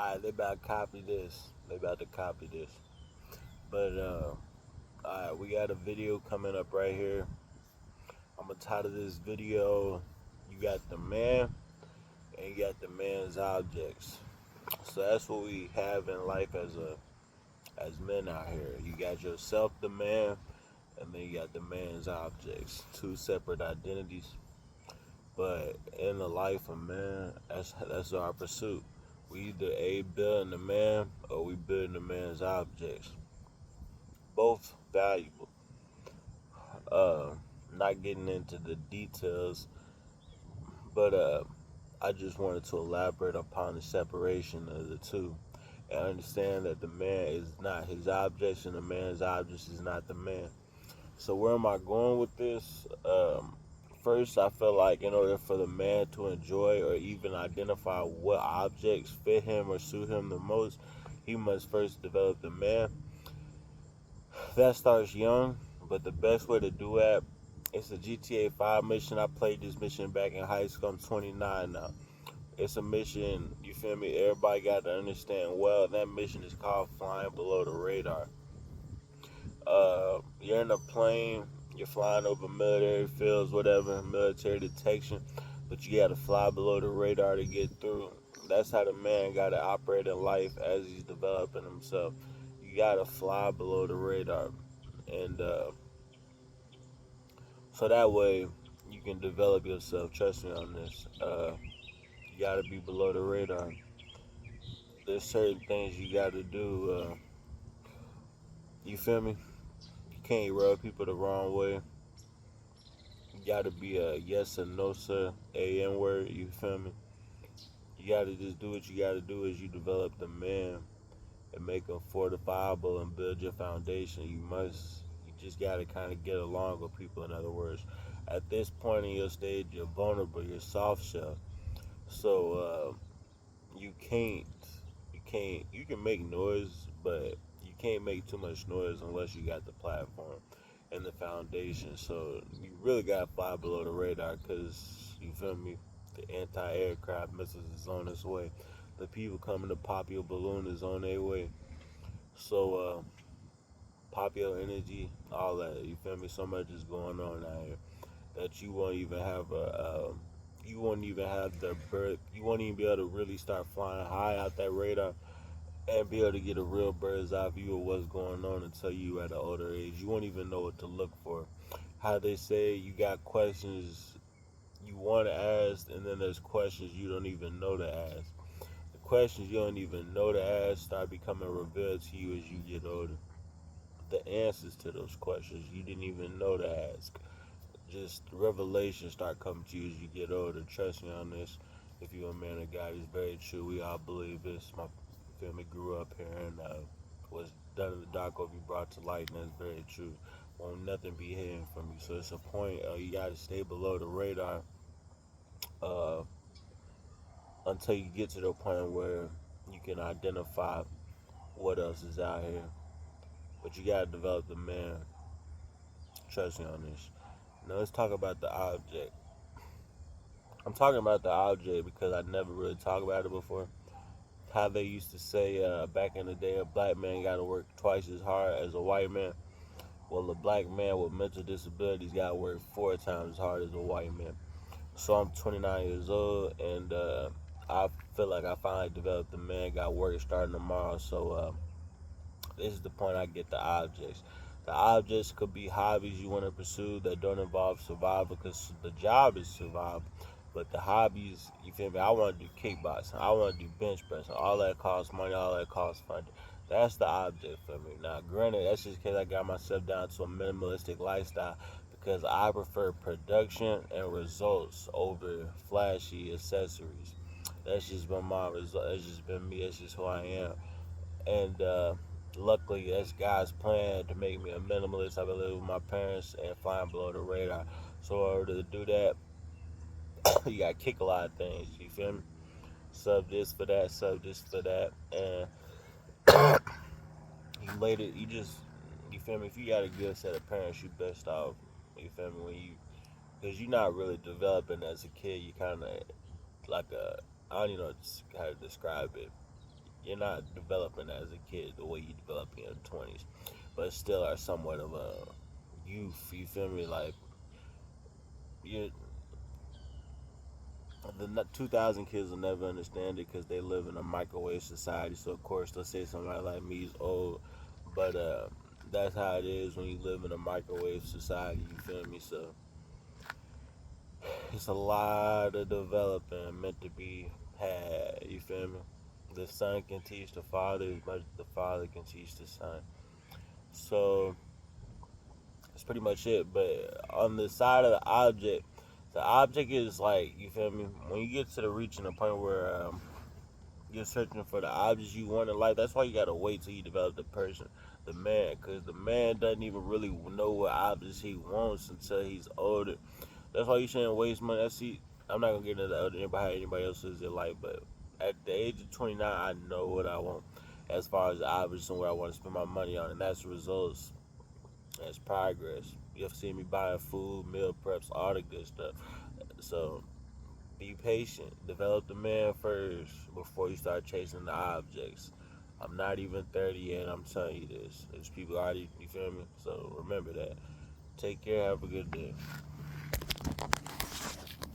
Alright, they about to copy this. They about to copy this. But alright, we got a video coming up right here. I'm gonna title this video. You got the man and you got the man's objects. So that's what we have in life as men out here. You got yourself, the man, and then you got the man's objects. Two separate identities. But in the life of man, that's our pursuit. We either building the man or we building the man's objects. Both valuable. Uh, Not getting into the details, but I just wanted to elaborate upon the separation of the two and understand that the man is not his objects and the man's objects is not the man. So where am I going with this? First, I feel like in order for the man to enjoy or even identify what objects fit him or suit him the most, he must first develop the man. That starts young, but the best way to do that is a GTA 5 mission. I played this mission back in high school. I'm 29 now. It's a mission, you feel me? Everybody got to understand well. That mission is called Flying Below the Radar. You're in a plane, you're flying over military fields, whatever, military detection, but you got to fly below the radar to get through. That's how the man got to operate in life as he's developing himself. You got to fly below the radar. And so that way you can develop yourself. Trust me on this. You got to be below the radar. There's certain things you got to do. You feel me? You can't rub people the wrong way. You got to be a yes and no sir, a n word. You feel me? You got to just do what you got to do as you develop the man and make him fortifiable and build your foundation. You just got to kind of get along with people. In other words, at this point in your stage, you're vulnerable. You're soft shell. So you can't you can make noise, but you can't make too much noise unless you got the platform and the foundation. So you really got to fly below the radar because you feel me. The anti-aircraft missiles is on its way. The people coming to pop your balloon is on their way. So pop your energy, all that. You feel me? So much is going on out here that you won't even have you won't even have the birth. You won't even be able to really start flying high out that radar and be able to get a real bird's eye view of what's going on until you at an older age. You won't even know what to look for. How they say you got questions you want to ask, and then there's questions you don't even know to ask. The questions you don't even know to ask start becoming revealed to you as you get older. The answers to those questions you didn't even know to ask. Just revelations start coming to you as you get older. Trust me on this. If you're a man of God, it's very true. We all believe this. My family grew up here and was done in the dark will be brought to light, and that's very true. Won't nothing be hidden from you. So it's a point you got to stay below the radar uh, until you get to the point where you can identify what else is out here. But you got to develop the man. Trust me on this. Now let's talk about the object. I'm talking about the object because I never really talked about it before. How they used to say back in the day, a black man got to work twice as hard as a white man. Well, a black man with mental disabilities got to work 4 times as hard as a white man. So I'm 29 years old, and I feel like I finally developed the man. Got work starting tomorrow, so this is the point I get the objects. The objects could be hobbies you want to pursue that don't involve survival, because the job is survival. But the hobbies, you feel me? I want to do kickboxing. I want to do bench pressing. All that costs money. All that costs funding. That's the object for me. Now, granted, that's just because I got myself down to a minimalistic lifestyle because I prefer production and results over flashy accessories. That's just been my result. That's just been me. That's just who I am. And luckily, that's God's plan to make me a minimalist. I've been living with my parents and flying below the radar. So in order to do that, you gotta kick a lot of things. You feel me? Sub this for that, sub this for that, and you later you feel me? If you got a good set of parents, you best off. You feel me? When you because you're not really developing as a kid. You kind of like a I don't even know how to describe it. you're not developing as a kid the way you develop in your 20s, but still are somewhat of a youth. You feel me? Like you, the 2000 kids will never understand it because they live in a microwave society. So of course, let's say somebody like me is old, but that's how it is when you live in a microwave society. You feel me? So it's a lot of developing meant to be had. You feel me? The son can teach the father as much as the father can teach the son. So that's pretty much it. But on the side of the object is like, you feel me? When you get to the reaching the point where you're searching for the objects you want in life, that's why you gotta wait till you develop the person, the man, because the man doesn't even really know what objects he wants until he's older. That's why you shouldn't waste money. I'm not gonna get into anybody else is in life, but at the age of 29, I know what I want as far as the objects and what I want to spend my money on, and that's results. That's progress. You'll see me buying food, meal preps, all the good stuff. So be patient. Develop the man first before you start chasing the objects. I'm not even 30 yet. I'm telling you this. There's people already. You feel me? So remember that. Take care. Have a good day.